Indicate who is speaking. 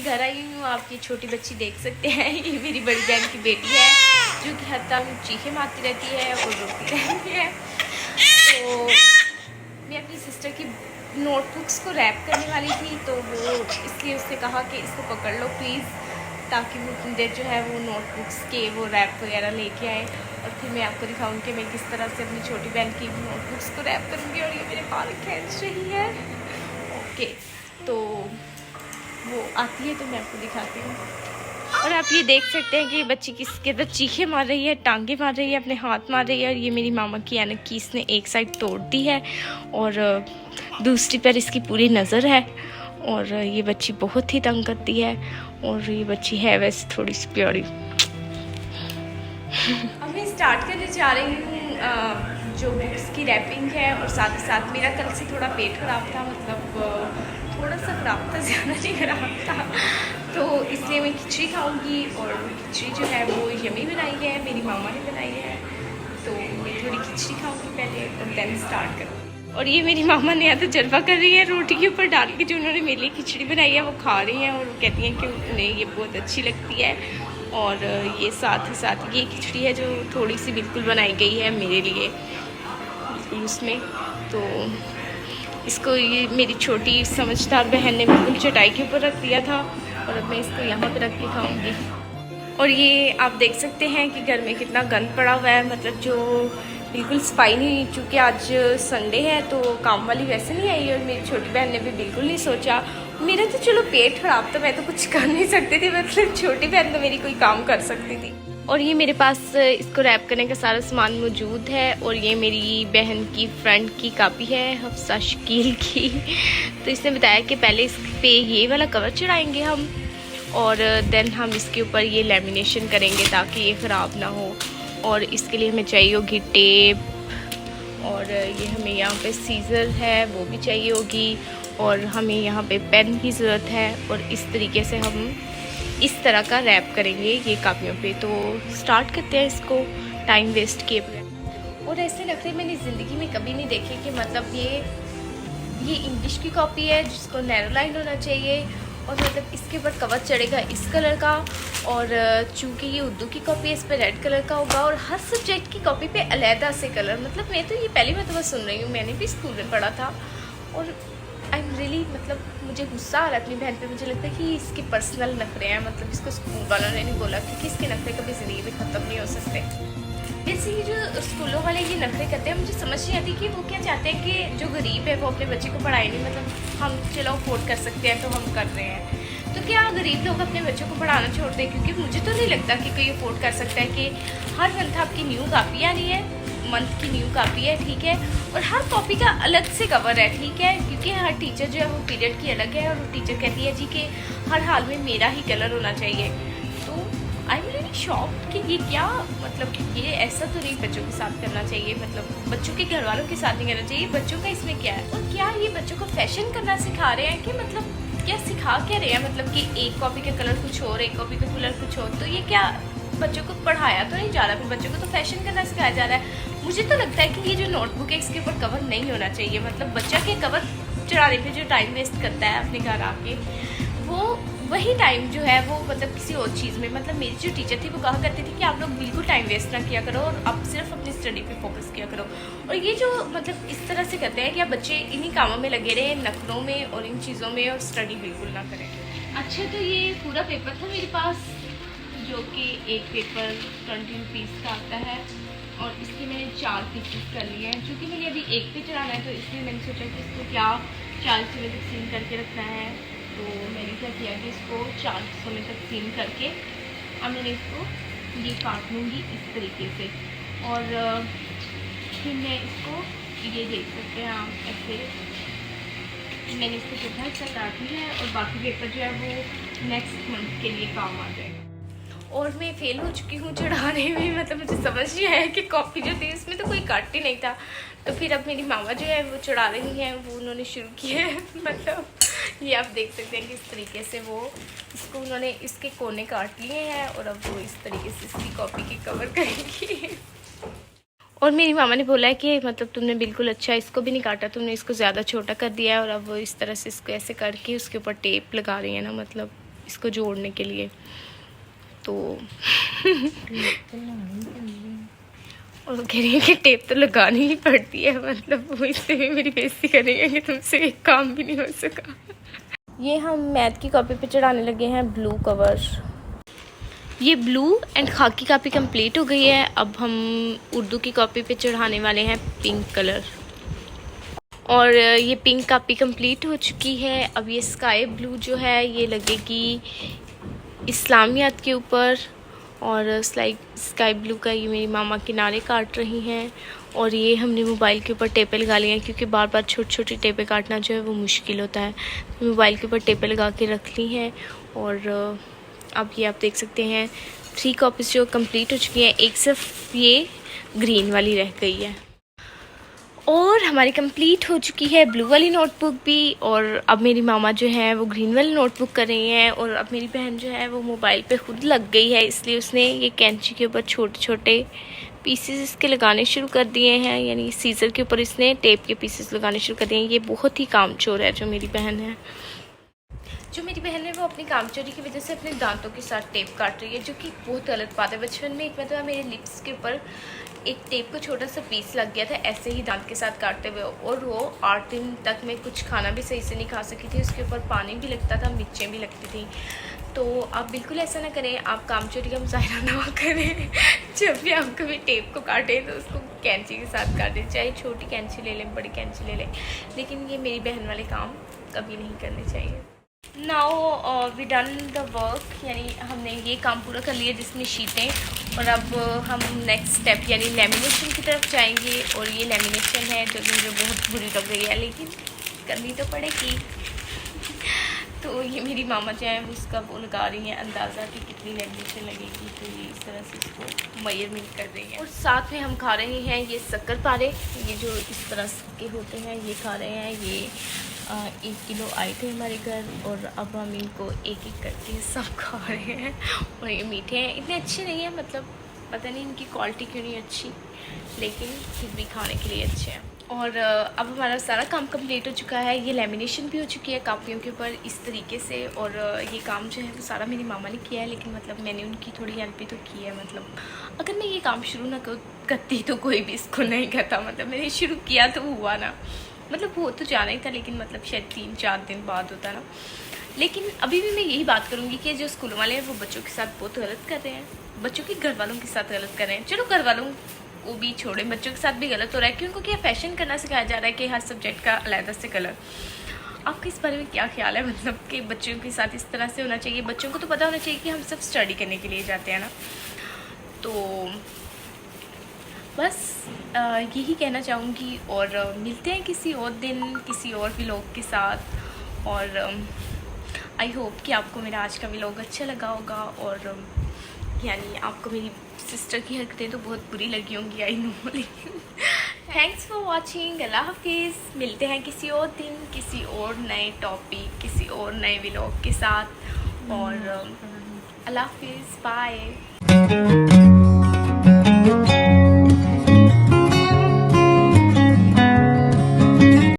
Speaker 1: घर आई हूँ, आपकी छोटी बच्ची देख सकते हैं। ये मेरी बड़ी बहन की बेटी है जो कि हर टाइम चीखें मारती रहती है और रोती रहती है। तो मैं अपनी सिस्टर की नोटबुक्स को रैप करने वाली थी, तो वो इसलिए उससे कहा कि इसको पकड़ लो प्लीज़, ताकि वो उतनी देर जो है वो नोटबुक्स के वो रैप वगैरह लेके आए और फिर मैं आपको दिखाऊँ कि मैं किस तरह से अपनी छोटी बहन की नोटबुक्स को रैप करूँगी। और ये मेरे बाल खींच रही है। ओके, तो वो आती है तो मैं आपको दिखाती हूँ। और आप ये देख सकते हैं कि बच्ची किसके अंदर चीखें मार रही है, टांगे मार रही है, अपने हाथ मार रही है। और ये मेरी मामा की ऐनक की इसने एक साइड तोड़ दी है और दूसरी पर इसकी पूरी नज़र है। और ये बच्ची बहुत ही तंग करती है और ये बच्ची है वैसे थोड़ी सी प्यारी। अब मैं स्टार्ट करने जा रही हूँ जो बुक्स की रैपिंग है। और साथ ही साथ मेरा कल से थोड़ा पेट खराब था, मतलब थोड़ा सा खराब था, ज़्यादा नहीं खराब था, तो इसलिए मैं खिचड़ी खाऊंगी। और खिचड़ी जो है वो यमी बनाई है, मेरी मामा ने बनाई है, तो मैं थोड़ी खिचड़ी खाऊंगी पहले और देन स्टार्ट करूँगी। और ये मेरी मामा ने यहाँ तो जलवा कर रही है, रोटी के ऊपर डाल के जो उन्होंने मेरे लिए खिचड़ी बनाई है वो खा रही हैं और वो कहती हैं कि उन्हें ये बहुत अच्छी लगती है। और ये साथ ही साथ ये खिचड़ी है जो थोड़ी सी बिल्कुल बनाई गई है मेरे लिए, बिल्कुल उसमें। तो इसको ये मेरी छोटी समझदार बहन ने बिल्कुल चटाई के ऊपर रख दिया था और अब मैं इसको यहाँ पे रख के खाऊंगी। और ये आप देख सकते हैं कि घर में कितना गंद पड़ा हुआ है, मतलब जो बिल्कुल सफाई नहीं हुई। चूँकि आज संडे है तो काम वाली वैसे नहीं आई और मेरी छोटी बहन ने भी बिल्कुल नहीं सोचा। मेरा तो चलो पेट खराब था, मैं तो कुछ कर नहीं सकती थी, मतलब छोटी बहन तो मेरी कोई काम कर सकती थी। और ये मेरे पास इसको रैप करने का सारा सामान मौजूद है। और ये मेरी बहन की फ्रेंड की कापी है, हफ्सा शकील की। तो इसने बताया कि पहले इस पे ये वाला कवर चढ़ाएंगे हम और देन हम इसके ऊपर ये लेमिनेशन करेंगे ताकि ये ख़राब ना हो। और इसके लिए हमें चाहिए होगी टेप और ये हमें यहाँ पे सीज़र है वो भी चाहिए होगी और हमें यहाँ पे पेन की ज़रूरत है। और इस तरीके से हम इस तरह का रैप करेंगे ये कापियों पे। तो स्टार्ट करते हैं इसको टाइम वेस्ट किए बगैर। और ऐसे नखरे मैंने ज़िंदगी में कभी नहीं देखे कि मतलब ये इंग्लिश की कॉपी है जिसको नैरो लाइन होना चाहिए और मतलब इसके ऊपर कवर चढ़ेगा इस कलर का। और चूँकि ये उर्दू की कॉपी है इस पर रेड कलर का होगा और हर सब्जेक्ट की कॉपी पे अलहदा से कलर। मतलब मैं तो ये पहली मरतबा सुन रही हूँ, मैंने भी स्कूल में पढ़ा था। और आई एम रियली, मतलब मुझे गुस्सा आ रहा है अपनी बहन पे। मुझे लगता है कि इसके पर्सनल नखरे हैं, मतलब इसको स्कूल वालों ने नहीं बोला क्योंकि इसके नखरे कभी ज़िंदगी में ख़त्म नहीं हो सकते। वैसे ये जो स्कूलों वाले ये नखरे करते हैं मुझे समझ नहीं आती कि वो क्या चाहते हैं कि जो गरीब है वो अपने बच्चे को पढ़ाए नहीं। मतलब हम चलो अफोर्ड कर सकते हैं तो हम कर रहे हैं, तो क्या गरीब लोग अपने बच्चों को पढ़ाना छोड़ दें? क्योंकि मुझे तो नहीं लगता कि कोई अफोर्ड कर सकता है कि हर मंथ आपकी न्यू कापी आ रही है, मंथ की न्यू कापी है, ठीक है, और हर कॉपी का अलग से कवर है, ठीक है, क्योंकि हर टीचर जो है वो पीरियड की अलग है और वो टीचर कहती है जी कि हर हाल में मेरा ही कलर होना चाहिए। तो आई एम रियली शॉक्ड कि ये क्या, मतलब ये ऐसा तो नहीं बच्चों के साथ करना चाहिए, मतलब बच्चों के घर वालों के साथ नहीं करना चाहिए। बच्चों का इसमें क्या है? और क्या ये बच्चों को फैशन करना सिखा रहे हैं कि मतलब क्या सिखा क्या रहे हैं? मतलब कि एक कॉपी का कलर कुछ और, एक कॉपी का कलर कुछ और, तो ये क्या बच्चों को पढ़ाया तो नहीं जा रहा, फिर बच्चों को तो फैशन करना सिखाया जा रहा है। मुझे तो लगता है कि ये जो नोटबुक है इसके ऊपर कवर नहीं होना चाहिए। मतलब बच्चा के कवर चढ़ाने पे जो टाइम वेस्ट करता है अपने घर आके, वो वही टाइम जो है वो मतलब किसी और चीज़ में, मतलब मेरी जो टीचर थी वो कहा करती थी कि आप लोग बिल्कुल टाइम वेस्ट ना किया करो और आप सिर्फ अपनी स्टडी पे फोकस किया करो। और ये जो मतलब इस तरह से करते हैं कि आप बच्चे इन्हीं कामों में लगे रहे, नखरों में और इन चीज़ों में, और स्टडी बिल्कुल ना करें। अच्छा, तो ये पूरा पेपर था मेरे पास जो कि एक पेपर 20 रुपीज़ का आता है और इसके मैंने 4 पीसेस कर लिए हैं। चूँकि मैंने अभी एक पे चढ़ाना है तो इसलिए मैंने सोचा कि इसको क्या 4 हिस्सों में तकसीम करके रखना है। तो मैंने क्या किया कि इसको 4 हिस्सों में तकसीम करके अब मैंने इसको ये काट लूँगी इस तरीके से। और फिर मैं इसको ये देख सकते हैं आप, ऐसे मैंने इसको चौथा हिस्सा काट लिया है और बाकी पेपर जो है वो नेक्स्ट मंथ के लिए काम आ जाएगा। और मैं फेल हो चुकी हूँ चढ़ाने में, मतलब मुझे समझ नहीं आया कि कॉपी जो थी उसमें तो कोई कट ही नहीं था। तो फिर अब मेरी मामा जो है वो चढ़ा रही हैं, वो उन्होंने शुरू किया है। मतलब ये आप देख सकते हैं कि इस तरीके से वो इसको उन्होंने इसके कोने काट लिए हैं और अब वो इस तरीके से इसकी कॉपी के कवर करेंगी। और मेरी मामा ने बोला है कि मतलब तुमने बिल्कुल अच्छा इसको भी नहीं काटा, तुमने इसको ज़्यादा छोटा कर दिया है। और अब वो इस तरह से इसको ऐसे करके उसके ऊपर टेप लगा रही है ना, मतलब इसको जोड़ने के लिए। तो और कह रही है कि टेप तो लगानी ही पड़ती है, मतलब वो इससे भी मेरी बेइज्जती करेंगे कि तुमसे एक काम भी नहीं हो सका। ये हम मैथ की कॉपी पे चढ़ाने लगे हैं ब्लू कवर। ये ब्लू एंड खाकी कॉपी कंप्लीट हो गई है। अब हम उर्दू की कॉपी पे चढ़ाने वाले हैं पिंक कलर। और ये पिंक कॉपी कंप्लीट हो चुकी है। अब ये स्काई ब्लू जो है ये लगेगी इस्लामियात के ऊपर। और स्काई ब्लू का ये मेरी मामा किनारे काट रही हैं। और ये हमने मोबाइल के ऊपर टेपें लगा ली हैं, क्योंकि बार बार छोटी छोटी टेपें काटना जो है वो मुश्किल होता है। तो मोबाइल के ऊपर टेपें लगा के रख ली हैं। और अब ये आप देख सकते हैं 3 कॉपीज़ जो कंप्लीट हो चुकी हैं, एक सिर्फ ये ग्रीन वाली रह गई है। और हमारी कंप्लीट हो चुकी है ब्लू वाली नोटबुक भी। और अब मेरी मामा जो है वो ग्रीन वाली नोटबुक कर रही हैं। और अब मेरी बहन जो है वो मोबाइल पे खुद लग गई है, इसलिए उसने ये कैंची के ऊपर छोटे छोटे पीसेस इसके लगाने शुरू कर दिए हैं, यानी सीज़र के ऊपर इसने टेप के पीसेस लगाने शुरू कर दिए हैं। ये बहुत ही कामचोर है जो मेरी बहन है। जो मेरी बहन है वो अपनी कामचोरी की वजह से अपने दांतों के साथ टेप काट रही है, जो कि बहुत गलत बात है। बचपन में एक मतलब मेरे लिप्स के ऊपर एक टेप का छोटा सा पीस लग गया था ऐसे ही दांत के साथ काटते हुए, और वो 8 दिन तक मैं कुछ खाना भी सही से नहीं खा सकी थी। उसके ऊपर पानी भी लगता था, मिर्चें भी लगती थी। तो आप बिल्कुल ऐसा ना करें, आप कामचोरी का मुजाहरा ना करें। जब भी आप कभी टेप को काटें तो उसको कैंची के साथ काटें, चाहे छोटी कैंची ले लें, बड़ी कैंची ले लें, लेकिन ये मेरी बहन वाले काम कभी नहीं करने चाहिए। Now we done the work, यानी हमने ये काम पूरा कर लिया जिसमें शीटें। और अब हम नेक्स्ट स्टेप यानी लेमिनेशन की तरफ जाएंगे। और ये लेमिनेशन है जो मुझे बहुत बुरी लग रही है, लेकिन करनी तो पड़ेगी। तो ये मेरी मामा जो है उसका वो लगा रही हैं अंदाज़ा कि कितनी लेमिनेशन लगेगी। तो ये इस तरह से इसको मेजरमेंट कर रही हैं। और साथ में हम खा रहे हैं ये शक्कर पारे, ये जो इस तरह के होते हैं, ये खा रहे हैं। ये 1 किलो आए थे हमारे घर, और अब हम इनको एक एक करके सब खा रहे हैं। और ये मीठे हैं, इतने अच्छे नहीं हैं, मतलब पता नहीं इनकी क्वालिटी क्यों नहीं अच्छी, लेकिन फिर भी खाने के लिए अच्छे हैं। और अब हमारा सारा काम कंप्लीट हो चुका है। ये लेमिनेशन भी हो चुकी है कापियों के ऊपर इस तरीके से। और ये काम जो है वो सारा मेरी मामा ने किया है, लेकिन मतलब मैंने उनकी थोड़ी हेल्प भी तो की है। मतलब अगर मैं ये काम शुरू ना करती तो कोई भी इसको नहीं करता। मतलब मैंने शुरू किया तो हुआ ना, मतलब वो तो जाना ही था, लेकिन मतलब शायद 3-4 दिन बाद होता ना। लेकिन अभी भी मैं यही बात करूँगी कि जो स्कूल वाले हैं वो बच्चों के साथ बहुत गलत कर रहे हैं, बच्चों के घर वालों के साथ गलत कर रहे हैं। चलो घर वालों को भी छोड़ें, बच्चों के साथ भी गलत हो रहा है, कि उनको क्या फैशन करना सिखाया जा रहा है कि हर सब्जेक्ट का अलग से कलर। आपका इस बारे में क्या ख्याल है, मतलब कि बच्चों के साथ इस तरह से होना चाहिए? बच्चों को तो पता होना चाहिए कि हम सब स्टडी करने के लिए जाते हैं ना। तो बस यही कहना चाहूँगी। और मिलते हैं किसी और दिन किसी और व्लॉग के साथ। और आई होप कि आपको मेरा आज का व्लॉग अच्छा लगा होगा। और यानी आपको मेरी सिस्टर की हरकतें तो बहुत बुरी लगी होंगी, आई नो, लेकिन थैंक्स फॉर वॉचिंग। अल्लाह हाफिज़। मिलते हैं किसी और दिन किसी और नए टॉपिक किसी और नए व्लॉग के साथ। और अल्लाह हाफिज़, बाय।